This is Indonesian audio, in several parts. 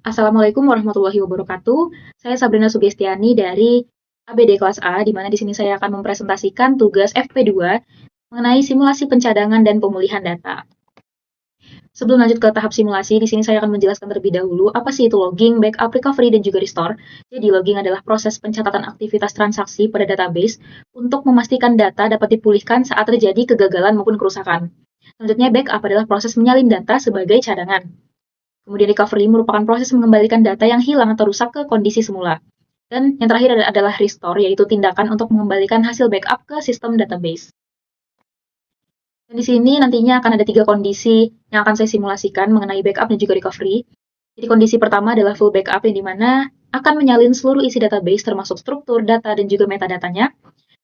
Assalamualaikum warahmatullahi wabarakatuh. Saya Sabrina Sugestiani dari ABD kelas A, di mana di sini saya akan mempresentasikan tugas FP2 mengenai simulasi pencadangan dan pemulihan data. Sebelum lanjut ke tahap simulasi, di sini saya akan menjelaskan terlebih dahulu apa sih itu logging, backup, recovery, dan juga restore. Jadi logging adalah proses pencatatan aktivitas transaksi pada database untuk memastikan data dapat dipulihkan saat terjadi kegagalan maupun kerusakan. Selanjutnya, backup adalah proses menyalin data sebagai cadangan. Kemudian recovery merupakan proses mengembalikan data yang hilang atau rusak ke kondisi semula. Dan yang terakhir adalah restore, yaitu tindakan untuk mengembalikan hasil backup ke sistem database. Dan di sini nantinya akan ada 3 kondisi yang akan saya simulasikan mengenai backup dan juga recovery. Jadi kondisi pertama adalah full backup, yang dimana akan menyalin seluruh isi database termasuk struktur, data, dan juga metadatanya.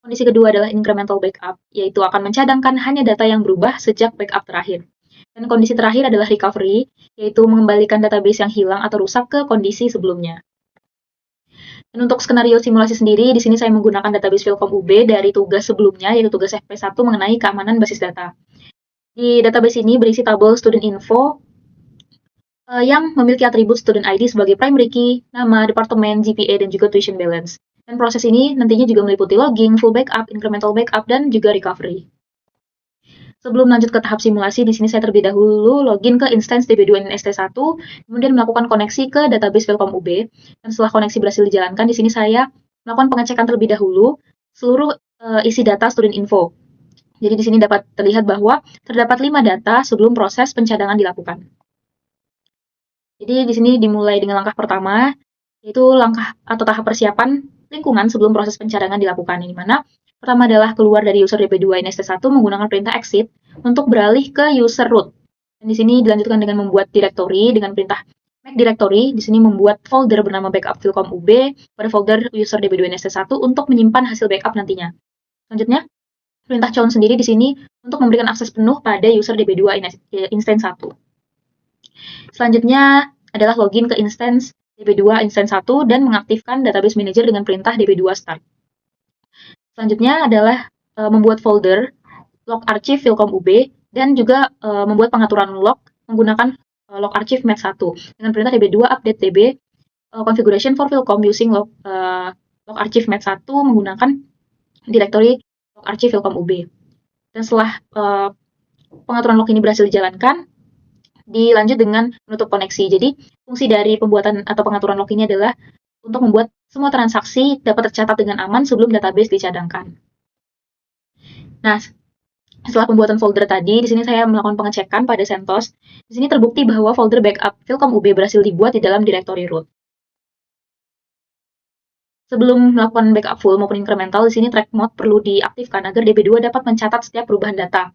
Kondisi kedua adalah incremental backup, yaitu akan mencadangkan hanya data yang berubah sejak backup terakhir. Dan kondisi terakhir adalah recovery, yaitu mengembalikan database yang hilang atau rusak ke kondisi sebelumnya. Dan untuk skenario simulasi sendiri, di sini saya menggunakan database Philcom UB dari tugas sebelumnya, yaitu tugas FP1 mengenai keamanan basis data. Di database ini berisi tabel student info yang memiliki atribut student ID sebagai primary key, nama, departemen, GPA, dan juga tuition balance. Dan proses ini nantinya juga meliputi logging, full backup, incremental backup, dan juga recovery. Sebelum lanjut ke tahap simulasi, di sini saya terlebih dahulu login ke instance DB2 NST1, kemudian melakukan koneksi ke database Philcom UB. Dan setelah koneksi berhasil dijalankan, di sini saya melakukan pengecekan terlebih dahulu seluruh isi data student info. Jadi di sini dapat terlihat bahwa terdapat 5 data sebelum proses pencadangan dilakukan. Jadi di sini dimulai dengan langkah pertama, yaitu langkah atau tahap persiapan lingkungan sebelum proses pencadangan dilakukan, di mana pertama adalah keluar dari user DB2 NST1 menggunakan perintah exit untuk beralih ke user root. Dan di sini dilanjutkan dengan membuat directory dengan perintah make directory. Di sini membuat folder bernama backup Philcom UB pada folder user DB2 NST1 untuk menyimpan hasil backup nantinya. Selanjutnya, perintah chown sendiri di sini untuk memberikan akses penuh pada user DB2 instance 1. Selanjutnya adalah login ke instance DB2 instance 1 dan mengaktifkan database manager dengan perintah DB2 start. Selanjutnya adalah membuat folder log archive Philcom UB dan juga membuat pengaturan log menggunakan log archive mat1 dengan perintah DB2 update DB configuration for Philcom using log archive mat1 menggunakan directory log archive Philcom UB. Dan setelah pengaturan log ini berhasil dijalankan, dilanjut dengan menutup koneksi. Jadi fungsi dari pembuatan atau pengaturan log ini adalah untuk membuat semua transaksi dapat tercatat dengan aman sebelum database dicadangkan. Nah, setelah pembuatan folder tadi, di sini saya melakukan pengecekan pada CentOS. Di sini terbukti bahwa folder backup Philcom UB berhasil dibuat di dalam directory root. Sebelum melakukan backup full maupun incremental, di sini track mode perlu diaktifkan agar DB2 dapat mencatat setiap perubahan data.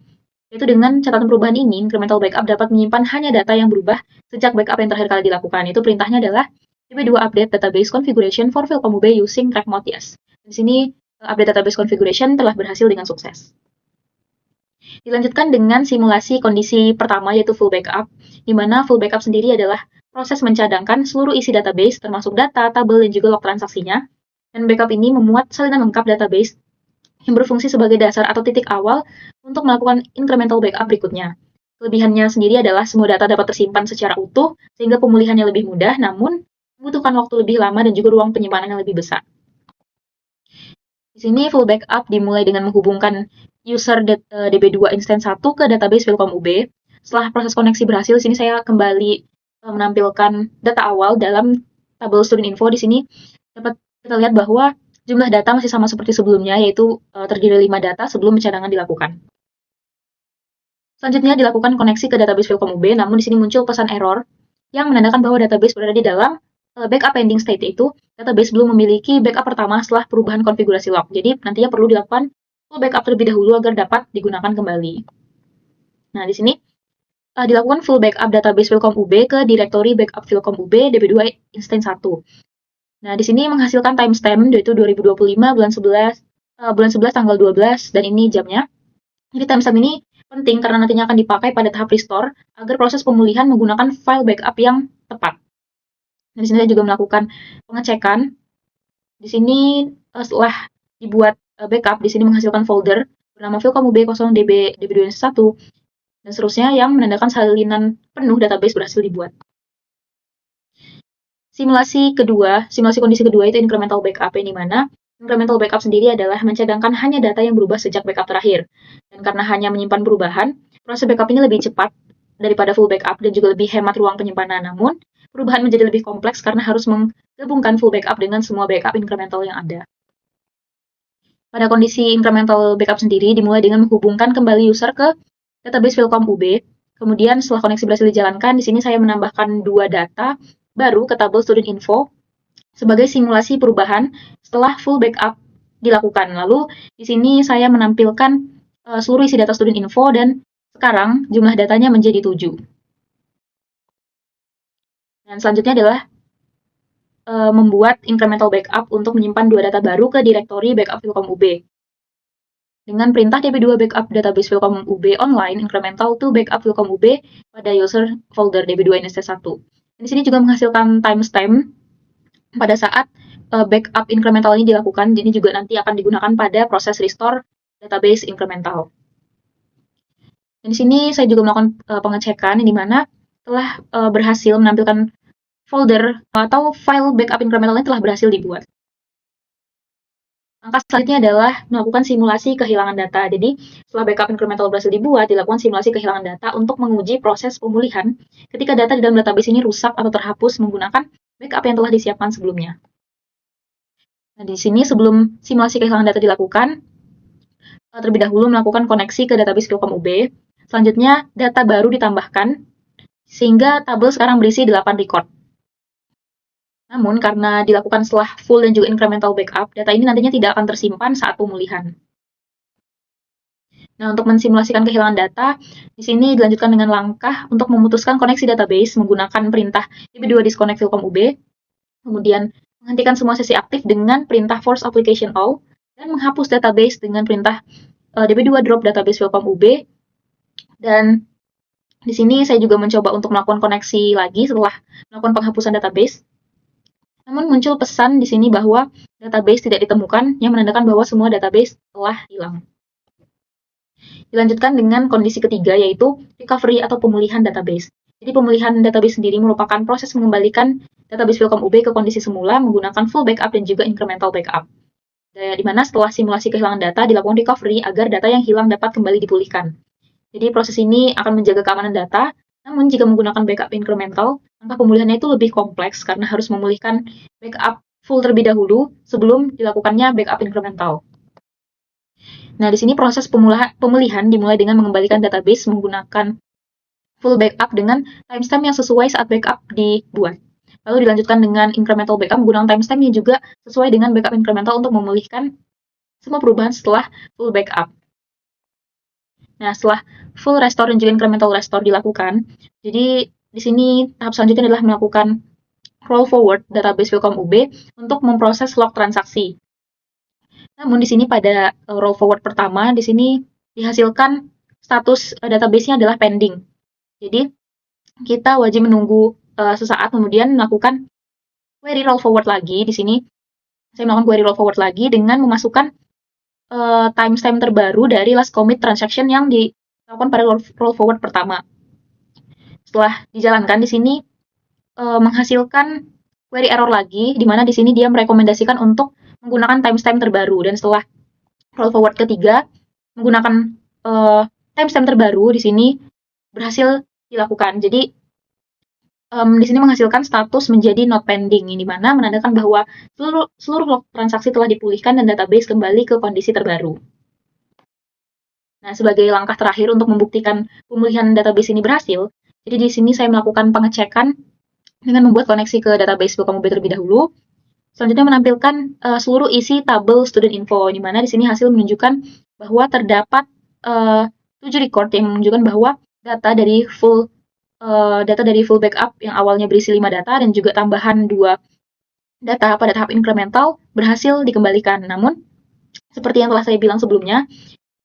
Yaitu dengan catatan perubahan ini, incremental backup dapat menyimpan hanya data yang berubah sejak backup yang terakhir kali dilakukan. Itu perintahnya adalah DB2 update database configuration for Philcom UB using track mode yes. Di sini update database configuration telah berhasil dengan sukses. Dilanjutkan dengan simulasi kondisi pertama yaitu full backup, di mana full backup sendiri adalah proses mencadangkan seluruh isi database termasuk data, tabel, dan juga log transaksinya. Dan backup ini memuat salinan lengkap database yang berfungsi sebagai dasar atau titik awal untuk melakukan incremental backup berikutnya. Kelebihannya sendiri adalah semua data dapat tersimpan secara utuh, sehingga pemulihannya lebih mudah, namun membutuhkan waktu lebih lama dan juga ruang penyimpanan yang lebih besar. Di sini full backup dimulai dengan menghubungkan user DB2 instance 1 ke database Philcom UB. Setelah proses koneksi berhasil, di sini saya kembali menampilkan data awal dalam tabel student info. Di sini dapat kita lihat bahwa jumlah data masih sama seperti sebelumnya, yaitu terdiri dari 5 data sebelum pencadangan dilakukan. Selanjutnya dilakukan koneksi ke database Philcom UB, namun di sini muncul pesan error yang menandakan bahwa database berada di dalam backup pending state, yaitu database belum memiliki backup pertama setelah perubahan konfigurasi log. Jadi nantinya perlu dilakukan full backup terlebih dahulu agar dapat digunakan kembali. Nah, di sini dilakukan full backup database Philcom UB ke directory backup Philcom UB DB2 instance 1. Nah, di sini menghasilkan timestamp yaitu 2025 bulan 11 tanggal 12 dan ini jamnya. Jadi timestamp ini penting karena nantinya akan dipakai pada tahap restore agar proses pemulihan menggunakan file backup yang tepat. Dan di sini saya juga melakukan pengecekan. Di sini setelah dibuat backup, di sini menghasilkan folder bernama Philcom UB 0DB DB201 dan seterusnya yang menandakan salinan penuh database berhasil dibuat. simulasi kondisi kedua itu incremental backup, yang dimana incremental backup sendiri adalah mencadangkan hanya data yang berubah sejak backup terakhir. Dan karena hanya menyimpan perubahan, proses backup ini lebih cepat daripada full backup dan juga lebih hemat ruang penyimpanan. Namun, perubahan menjadi lebih kompleks karena harus menggabungkan full backup dengan semua backup incremental yang ada. Pada kondisi incremental backup sendiri dimulai dengan menghubungkan kembali user ke database Philcom UB. Kemudian setelah koneksi berhasil dijalankan, di sini saya menambahkan 2 data baru ke tabel student info sebagai simulasi perubahan setelah full backup dilakukan. Lalu di sini saya menampilkan seluruh isi data student info dan sekarang jumlah datanya menjadi 7. Dan selanjutnya adalah membuat incremental backup untuk menyimpan 2 data baru ke direktori backup Philcom UB. Dengan perintah db2 backup database Philcom UB online incremental to backup Philcom UB pada user folder db2 inst1. Di sini juga menghasilkan timestamp pada saat backup incremental ini dilakukan. Jadi juga nanti akan digunakan pada proses restore database incremental. Dan di sini saya juga melakukan pengecekan di mana telah berhasil menampilkan folder atau file backup incrementalnya telah berhasil dibuat. Langkah selanjutnya adalah melakukan simulasi kehilangan data. Jadi, setelah backup incremental berhasil dibuat, dilakukan simulasi kehilangan data untuk menguji proses pemulihan ketika data di dalam database ini rusak atau terhapus menggunakan backup yang telah disiapkan sebelumnya. Nah, di sini sebelum simulasi kehilangan data dilakukan, terlebih dahulu melakukan koneksi ke database Philcom UB. Selanjutnya, data baru ditambahkan, sehingga tabel sekarang berisi 8 record. Namun, karena dilakukan setelah full dan juga incremental backup, data ini nantinya tidak akan tersimpan saat pemulihan. Nah, untuk mensimulasikan kehilangan data, di sini dilanjutkan dengan langkah untuk memutuskan koneksi database menggunakan perintah db2 disconnect Philcom UB, kemudian menghentikan semua sesi aktif dengan perintah force application all, dan menghapus database dengan perintah db2 drop database Philcom UB. Dan di sini saya juga mencoba untuk melakukan koneksi lagi setelah melakukan penghapusan database. Namun muncul pesan di sini bahwa database tidak ditemukan, yang menandakan bahwa semua database telah hilang. Dilanjutkan dengan kondisi ketiga, yaitu recovery atau pemulihan database. Jadi pemulihan database sendiri merupakan proses mengembalikan database Philcom UB ke kondisi semula menggunakan full backup dan juga incremental backup. Di mana setelah simulasi kehilangan data dilakukan recovery agar data yang hilang dapat kembali dipulihkan. Jadi proses ini akan menjaga keamanan data. Namun, jika menggunakan backup incremental, langkah pemulihannya itu lebih kompleks karena harus memulihkan backup full terlebih dahulu sebelum dilakukannya backup incremental. Nah, di sini proses pemulihan dimulai dengan mengembalikan database menggunakan full backup dengan timestamp yang sesuai saat backup dibuat. Lalu dilanjutkan dengan incremental backup menggunakan timestamp yang juga sesuai dengan backup incremental untuk memulihkan semua perubahan setelah full backup. Nah, setelah full restore dan juga incremental restore dilakukan, jadi di sini tahap selanjutnya adalah melakukan roll forward database Philcom UB untuk memproses log transaksi. Namun di sini pada roll forward pertama, di sini dihasilkan status database-nya adalah pending. Jadi kita wajib menunggu sesaat kemudian melakukan query roll forward lagi. Di sini saya melakukan query roll forward lagi dengan memasukkan timestamp terbaru dari last commit transaction yang dilakukan pada roll forward pertama. Setelah dijalankan di sini menghasilkan query error lagi, di mana di sini dia merekomendasikan untuk menggunakan timestamp terbaru, dan setelah roll forward ketiga menggunakan timestamp terbaru di sini berhasil dilakukan. Jadi di sini menghasilkan status menjadi not pending, di mana menandakan bahwa seluruh log transaksi telah dipulihkan dan database kembali ke kondisi terbaru. Nah, sebagai langkah terakhir untuk membuktikan pemulihan database ini berhasil, jadi di sini saya melakukan pengecekan dengan membuat koneksi ke database Philcom UB terlebih dahulu. Selanjutnya menampilkan seluruh isi tabel student info, di mana di sini hasil menunjukkan bahwa terdapat 7 record yang menunjukkan bahwa data dari full backup yang awalnya berisi 5 data dan juga tambahan 2 data pada tahap incremental berhasil dikembalikan. Namun, seperti yang telah saya bilang sebelumnya,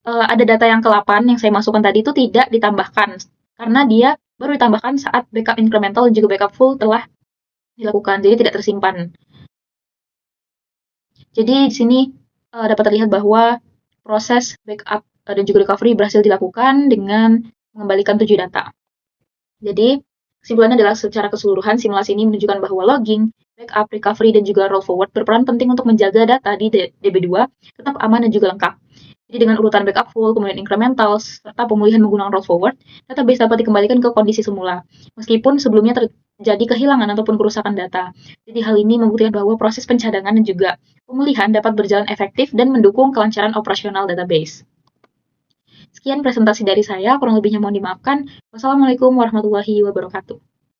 ada data yang ke-8 yang saya masukkan tadi itu tidak ditambahkan, karena dia baru ditambahkan saat backup incremental dan juga backup full telah dilakukan, jadi tidak tersimpan. Jadi di sini dapat terlihat bahwa proses backup dan juga recovery berhasil dilakukan dengan mengembalikan 7 data. Jadi Kesimpulannya adalah secara keseluruhan simulasi ini menunjukkan bahwa logging, backup, recovery, dan juga roll forward berperan penting untuk menjaga data di DB2 tetap aman dan juga lengkap. Jadi dengan urutan backup full, kemudian incremental, serta pemulihan menggunakan roll forward, database dapat dikembalikan ke kondisi semula, meskipun sebelumnya terjadi kehilangan ataupun kerusakan data. Jadi hal ini membuktikan bahwa proses pencadangan dan juga pemulihan dapat berjalan efektif dan mendukung kelancaran operasional database. Sekian presentasi dari saya, kurang lebihnya mohon dimaafkan. Wassalamualaikum warahmatullahi wabarakatuh.